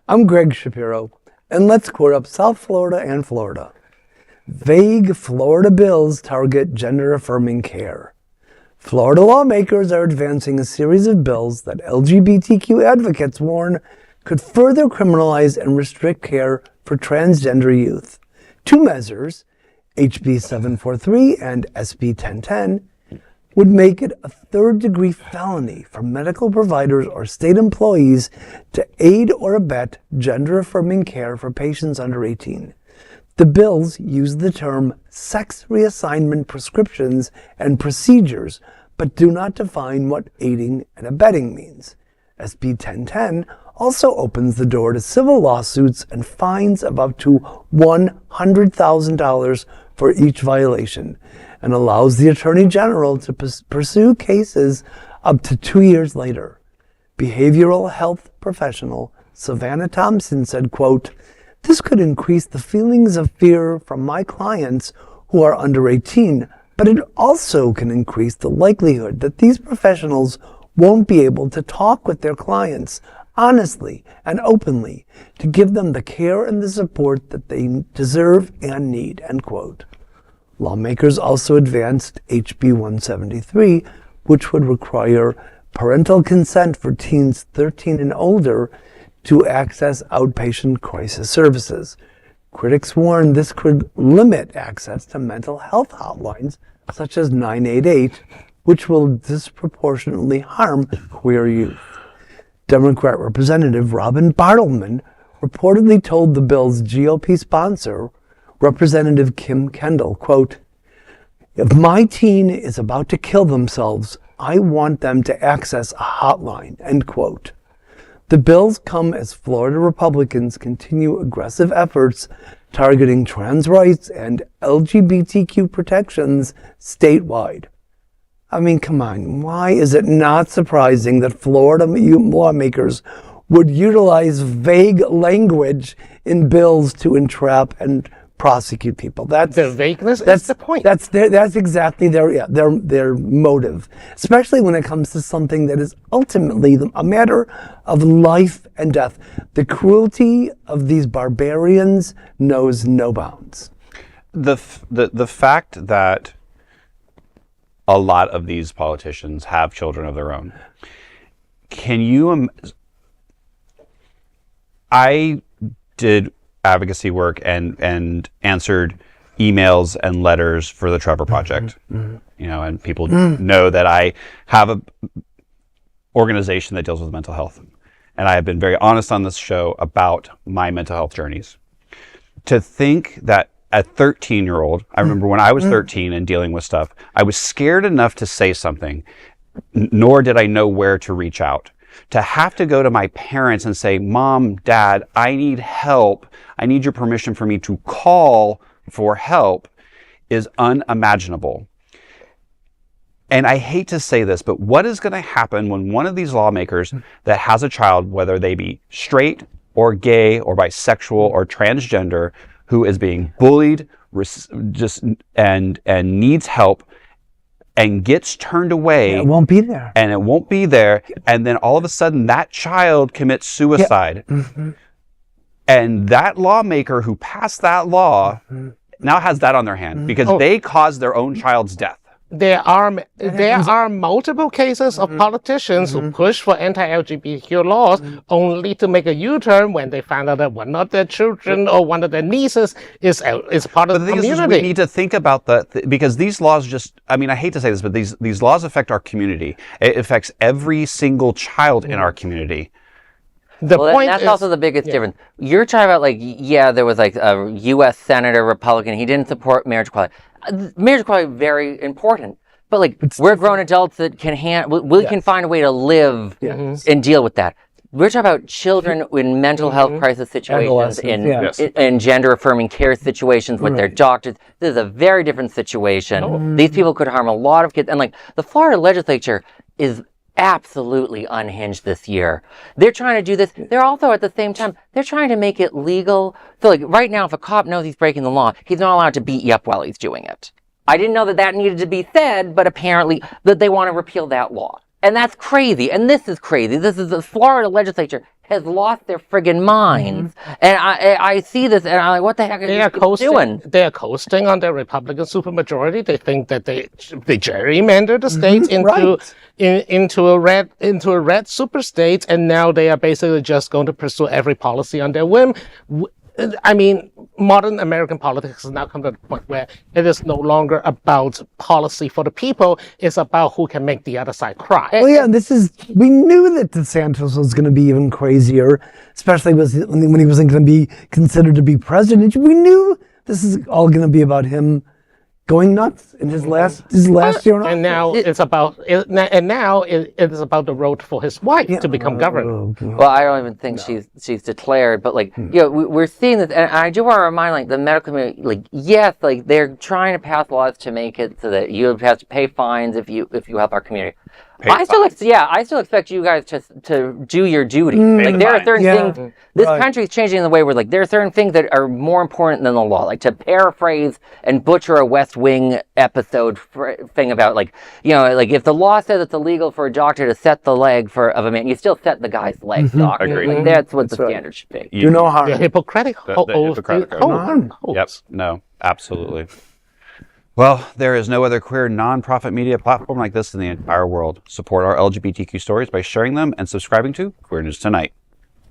I'm Greg Shapiro, and let's quote up South Florida and Florida. Vague Florida bills target gender-affirming care. Florida lawmakers are advancing a series of bills that LGBTQ advocates warn could further criminalize and restrict care for transgender youth. Two measures, HB 743 and SB 1010, would make it a third-degree felony for medical providers or state employees to aid or abet gender-affirming care for patients under 18. The bills use the term sex reassignment prescriptions and procedures, but do not define what aiding and abetting means. SB 1010 also opens the door to civil lawsuits and fines of up to $100,000 for each violation, and allows the Attorney General to pursue cases up to 2 years later. Behavioral health professional Savannah Thompson said, quote, "This could increase the feelings of fear from my clients who are under 18, but it also can increase the likelihood that these professionals won't be able to talk with their clients honestly and openly to give them the care and the support that they deserve and need," end quote. Lawmakers also advanced HB 173, which would require parental consent for teens 13 and older to access outpatient crisis services. Critics warn this could limit access to mental health hotlines such as 988, which will disproportionately harm queer youth. Democrat Representative Robin Bartleman reportedly told the bill's GOP sponsor, Representative Kim Kendall, quote, "If my teen is about to kill themselves, I want them to access a hotline," end quote. The bills come as Florida Republicans continue aggressive efforts targeting trans rights and LGBTQ protections statewide. I mean, come on, why is it not surprising that Florida lawmakers would utilize vague language in bills to entrap and prosecute people? That's the vagueness. That's the point. That's exactly their motive, especially when it comes to something that is ultimately a matter of life and death. The cruelty of these barbarians knows no bounds. The fact that a lot of these politicians have children of their own. Can you? I did advocacy work and answered emails and letters for the Trevor Project. Mm-hmm. You know, and people know that I have a organization that deals with mental health, and I have been very honest on this show about my mental health journeys. To think that a 13-year-old, I remember when I was 13 and dealing with stuff, I was scared enough to say something, nor did I know where to reach out. To have to go to my parents and say, "Mom, Dad, I need help. I need your permission for me to call for help," is unimaginable. And I hate to say this, but what is going to happen when one of these lawmakers that has a child, whether they be straight or gay or bisexual or transgender, who is being bullied and needs help and gets turned away, it won't be there. And it won't be there. And then all of a sudden that child commits suicide. Yeah. Mm-hmm. And that lawmaker who passed that law now has that on their hand because they caused their own child's death. There are multiple cases of politicians who push for anti-LGBTQ laws only to make a U-turn when they find out that one of their children or one of their nieces is part of the community. We need to think about because these laws I hate to say this, but these laws affect our community. It affects every single child in our community. That's also the biggest difference. You're talking about there was a U.S. Senator Republican. He didn't support marriage equality. Marriage equality is very important, but we're grown adults that can find a way to live and deal with that. We're talking about children in mental health crisis situations, in gender-affirming care situations with their doctors. This is a very different situation. These people could harm a lot of kids, and the Florida legislature is absolutely unhinged this year. They're trying to do this. They're also, at the same time, they're trying to make it legal. So right now, if a cop knows he's breaking the law, he's not allowed to beat you up while he's doing it. I didn't know that needed to be said, but apparently that they want to repeal that law. And that's crazy. And this is crazy. The Florida legislature has lost their friggin' minds. And I see this, and I'm like, what the heck are you doing? They are coasting on their Republican supermajority. They think that they gerrymander the states into a red super state, and now they are basically just going to pursue every policy on their whim. I mean, modern American politics has now come to the point where it is no longer about policy for the people. It's about who can make the other side cry. Well, yeah, we knew that DeSantis was going to be even crazier, especially when he wasn't going to be considered to be president. We knew this is all going to be about him going nuts in his last year. And now it is about the road for his wife to become governor. Well, I don't even think she's declared, but we're seeing this, and I do want to remind the medical community, yes, they're trying to pass laws to make it so that you have to pay fines if you help our community. I still expect you guys to do your duty. There are certain things. This country is changing in the way where there are certain things that are more important than the law. Like, to paraphrase and butcher a West Wing episode thing about if the law says it's illegal for a doctor to set the leg of a man, you still set the guy's leg, doctor. Agreed. That's what the standard should be. You know how the Hippocratic oath. Yep. No. Absolutely. Well, there is no other queer non-profit media platform like this in the entire world. Support our LGBTQ stories by sharing them and subscribing to Queer News Tonight.